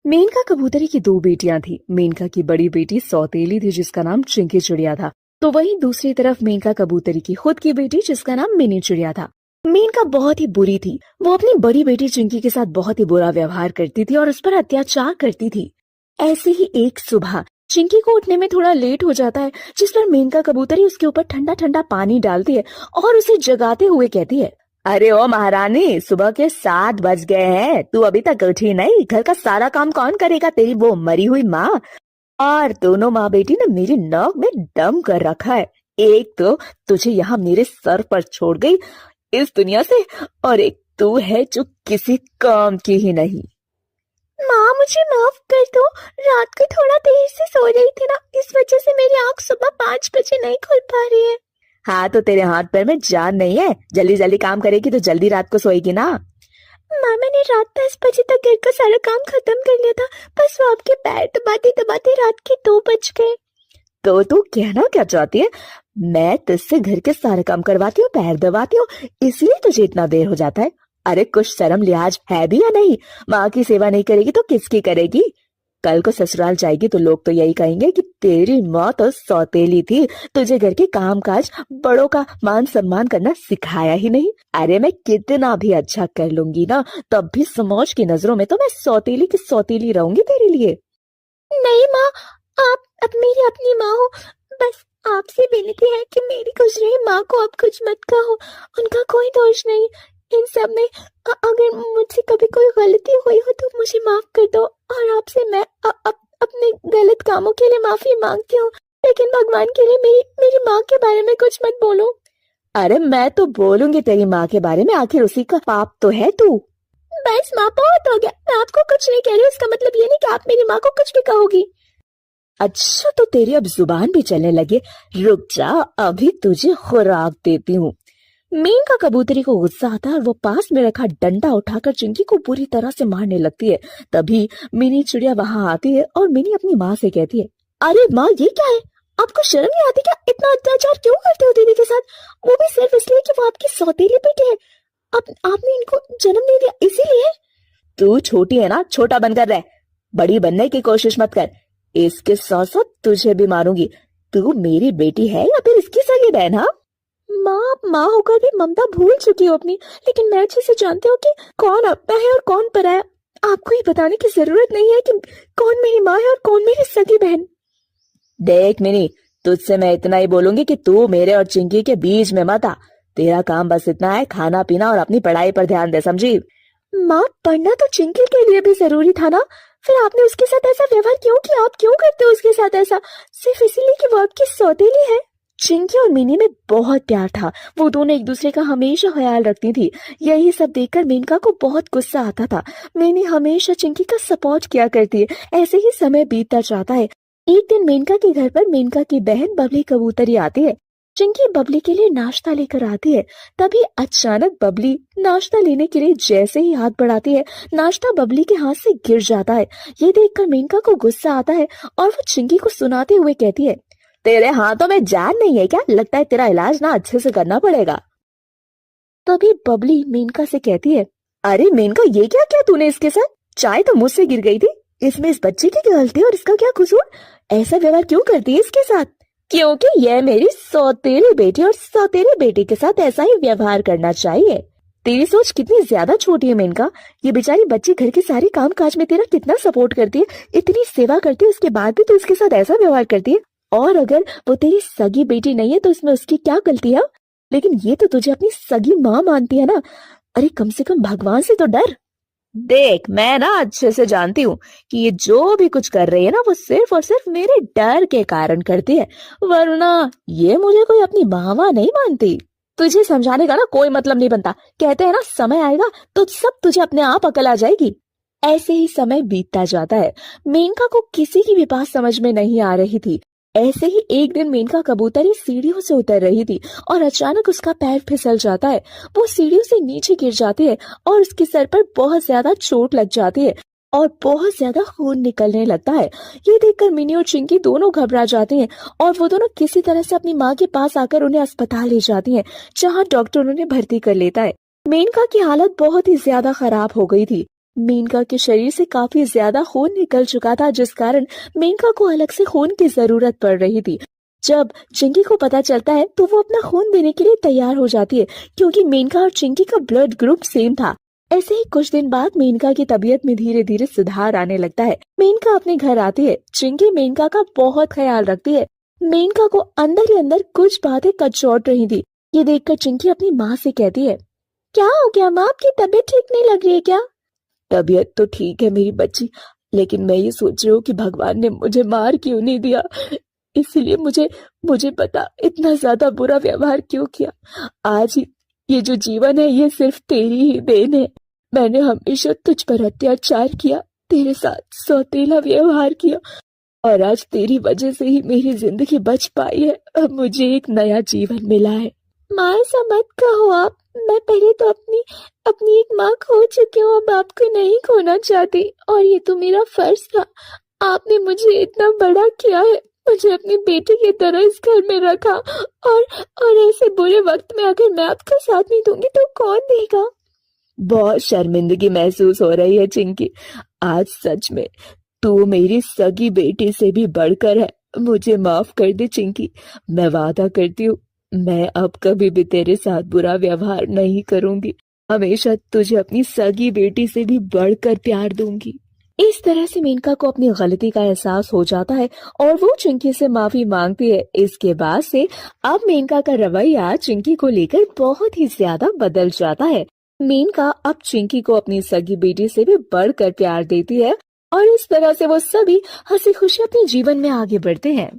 मेनका कबूतरी की दो बेटियां थी। मेनका की बड़ी बेटी सौतेली थी जिसका नाम चिंकी चिड़िया था। तो वहीं दूसरी तरफ मेनका कबूतरी की खुद की बेटी जिसका नाम मिनी चिड़िया था। मेनका बहुत ही बुरी थी। वो अपनी बड़ी बेटी चिंकी के साथ बहुत ही बुरा व्यवहार करती थी और उस पर अत्याचार करती थी। ऐसे ही एक सुबह चिंकी को उठने में थोड़ा लेट हो जाता है, जिस पर मेनका कबूतरी उसके ऊपर ठंडा ठंडा पानी डालती है और उसे जगाते हुए कहती है, अरे ओ महारानी, सुबह के 7 बज गए हैं, तू अभी तक उठी नहीं? घर का सारा काम कौन करेगा? तेरी वो मरी हुई माँ और दोनों माँ बेटी ने मेरी नाक में दम कर रखा है। एक तो तुझे यहाँ मेरे सर पर छोड़ गई इस दुनिया से, और एक तू है जो किसी काम की ही नहीं। माँ मुझे माफ कर दो, रात को थोड़ा देर से सो रही थी ना, इस वजह से मेरी आँख सुबह 5 बजे नहीं खुल पा रही है। हाँ तो तेरे हाथ पैर में जान नहीं है? जल्दी जल्दी काम करेगी तो जल्दी रात को सोएगी ना। माँ मैंने रात 10 बजे तक घर का सारा काम खत्म कर लिया था, बस वो आपके पैर दबाते दबाते रात के 2 बज गए। तो तू कहना क्या चाहती है? मैं तुझसे घर के सारे काम करवाती हूँ, पैर दबाती हूँ, इसलिए तुझे इतना देर हो जाता है? अरे कुछ शर्म लिहाज है भी या नहीं? माँ की सेवा नहीं करेगी तो किसकी करेगी? कल को ससुराल जाएगी तो लोग तो यही कहेंगे कि तेरी माँ तो सौतेली थी, तुझे घर के काम काज बड़ों का मान सम्मान करना सिखाया ही नहीं। अरे मैं कितना भी अच्छा कर लूंगी ना, तब भी समाज की नजरों में तो मैं सौतेली की सौतेली रहूंगी तेरे लिए। नहीं माँ, आप अब मेरी अपनी माँ हो, बस आपसे विनती है कि मेरी गुजरी माँ को आप कुछ मत कहो, उनका कोई दोष नहीं इन सब में। अगर मुझसे कभी कोई गलती हुई हो तो मुझे माफ कर दो, और आपसे मैं अपने गलत कामों के लिए माफी मांगती हूँ, लेकिन भगवान के लिए मेरी मेरी माँ के बारे में कुछ मत बोलो। अरे मैं तो बोलूंगी तेरी माँ के बारे में, आखिर उसी का पाप तो है तू। बस माँ बहुत हो गया, मैं आपको कुछ नहीं कह रही, इसका मतलब ये नहीं कि आप मेरी माँ को कुछ भी कहोगी। अच्छा तो तेरी अब जुबान भी चलने लगी, रुक जा अभी तुझे खुराक देती हूँ। मेनका कबूतरी को गुस्सा आता है और वो पास में रखा डंडा उठाकर चिंकी को बुरी तरह से मारने लगती है। तभी मिनी चिड़िया वहां आती है और मिनी अपनी माँ से कहती है, अरे माँ ये क्या है? आपको शर्म नहीं आती क्या? इतना अत्याचार क्यों करते हो दीदी के साथ? वो भी सिर्फ इसलिए कि वो आपकी सौतेली बेटी है। आपने इनको जन्म नहीं दिया इसीलिए? तू छोटी है ना, छोटा बनकर रह, बड़ी बनने की कोशिश मत कर। इसके साथ साथ तुझे भी मारूंगी। तू मेरी बेटी है या फिर इसकी सगी बहन? हाँ माँ, आप माँ होकर भी ममता भूल चुकी हो अपनी, लेकिन मैं अच्छे से जानती हूँ कि कौन अपना है और कौन पराया। आपको ये बताने की जरूरत नहीं है कि कौन मेरी माँ है और कौन मेरी सगी बहन। देख मिनी, तुझसे मैं इतना ही बोलूंगी कि तू मेरे और चिंकी के बीच में मत आ। तेरा काम बस इतना है, खाना पीना और अपनी पढ़ाई पर ध्यान दे, समझी? माँ पढ़ना तो चिंकी के लिए भी जरूरी था ना, फिर आपने उसके साथ ऐसा व्यवहार क्यों किया? आप क्यों करते हो उसके साथ ऐसा, सिर्फ इसीलिए कि वो आपकी सौतेली है? चिंकी और मिनी में बहुत प्यार था, वो दोनों एक दूसरे का हमेशा ख्याल रखती थी। यही सब देखकर मेनका को बहुत गुस्सा आता था। मिनी हमेशा चिंकी का सपोर्ट किया करती है। ऐसे ही समय बीतता जाता है। एक दिन मेनका के घर पर मेनका की बहन बबली कबूतरी आती है। चिंकी बबली के लिए नाश्ता लेकर आती है। तभी अचानक बबली नाश्ता लेने के लिए जैसे ही हाथ बढ़ाती है, नाश्ता बबली के हाथ से गिर जाता है। ये देखकर मेनका को गुस्सा आता है और वो चिंकी को सुनाते हुए कहती है, तेरे हाथों में जान नहीं है क्या? लगता है तेरा इलाज ना अच्छे से करना पड़ेगा। तभी बबली मेनका से कहती है, अरे मेनका ये क्या किया तूने इसके साथ? चाय तो मुझसे गिर गई थी, इसमें इस बच्चे की क्या गलती और इसका क्या कसूर? ऐसा व्यवहार क्यों करती है इसके साथ? क्योंकि यह मेरी सौतेली बेटी और सौतेली बेटी के साथ ऐसा ही व्यवहार करना चाहिए। तेरी सोच कितनी ज्यादा छोटी है मेनका। ये बेचारी बच्ची घर के सारे काम काज में तेरा कितना सपोर्ट करती है, इतनी सेवा करती है, उसके बाद भी तू इसके साथ ऐसा व्यवहार करती है। और अगर वो तेरी सगी बेटी नहीं है तो इसमें उसकी क्या गलती है? लेकिन ये तो तुझे अपनी सगी माँ मानती है ना। अरे कम से कम भगवान से तो डर। देख मैं ना अच्छे से जानती हूँ कि ये जो भी कुछ कर रही है ना, वो सिर्फ और सिर्फ मेरे डर के कारण करती है, वरना ये मुझे कोई अपनी माँ नहीं मानती। तुझे समझाने का ना कोई मतलब नहीं बनता। कहते हैं ना समय आएगा तो सब तुझे अपने आप अकल आ जाएगी। ऐसे ही समय बीतता जाता है। मेनका को किसी की भी बात समझ में नहीं आ रही थी। ऐसे ही एक दिन मेनका कबूतरी सीढ़ियों से उतर रही थी और अचानक उसका पैर फिसल जाता है। वो सीढ़ियों से नीचे गिर जाती है और उसके सर पर बहुत ज्यादा चोट लग जाती है और बहुत ज्यादा खून निकलने लगता है। ये देखकर मिनी और चिंकी दोनों घबरा जाती हैं और वो दोनों किसी तरह से अपनी माँ के पास आकर उन्हें अस्पताल ले जाती हैं, जहाँ डॉक्टर उन्हें भर्ती कर लेता है। मेनका की हालत बहुत ही ज्यादा खराब हो गई थी। मेनका के शरीर से काफी ज्यादा खून निकल चुका था, जिस कारण मेनका को अलग से खून की जरूरत पड़ रही थी। जब चिंकी को पता चलता है तो वो अपना खून देने के लिए तैयार हो जाती है, क्योंकि मेनका और चिंकी का ब्लड ग्रुप सेम था। ऐसे ही कुछ दिन बाद मेनका की तबीयत में धीरे धीरे सुधार आने लगता है। मेनका अपने घर आती है। चिंकी मेनका का बहुत ख्याल रखती है। मेनका को अंदर ही अंदर कुछ बातें कचोट रही थी। ये देखकर चिंकी अपनी माँ से कहती है, क्या हो गया माँ, आपकी तबीयत ठीक नहीं लग रही है क्या? तबीयत तो ठीक है मेरी बच्ची, लेकिन मैं ये सोच रही हूँ कि भगवान ने मुझे मार क्यों नहीं दिया। इसलिए मुझे मुझे पता इतना ज्यादा बुरा व्यवहार क्यों किया। आज ही ये जो जीवन है ये सिर्फ तेरी ही देन है। मैंने हमेशा तुझ पर अत्याचार किया, तेरे साथ सौतेला व्यवहार किया, और आज तेरी वजह से ही मेरी जिंदगी बच पाई है। अब मुझे एक नया जीवन मिला है। माँ ऐसा मत कहो आप, मैं पहले तो अपनी अपनी एक माँ खो चुकी हूँ, अब आपको नहीं खोना चाहती, और ये तो मेरा फर्ज था। आपने मुझे इतना बड़ा किया है, मुझे अपनी बेटी की तरह इस घर में रखा, और ऐसे बुरे वक्त में अगर मैं आपका साथ नहीं दूंगी तो कौन देगा? बहुत शर्मिंदगी महसूस हो रही है चिंकी। आज सच में तू मेरी सगी बेटी से भी बढ़कर है। मुझे माफ कर दे चिंकी। मैं वादा करती हूँ, मैं अब कभी भी तेरे साथ बुरा व्यवहार नहीं करूंगी। हमेशा तुझे अपनी सगी बेटी से भी बढ़कर प्यार दूंगी। इस तरह से मेनका को अपनी गलती का एहसास हो जाता है और वो चिंकी से माफी मांगती है। इसके बाद से अब मेनका का रवैया चिंकी को लेकर बहुत ही ज्यादा बदल जाता है। मेनका अब चिंकी को अपनी सगी बेटी से भी बढ़कर प्यार देती है, और इस तरह से वो सभी हंसी खुशी अपने जीवन में आगे बढ़ते हैं।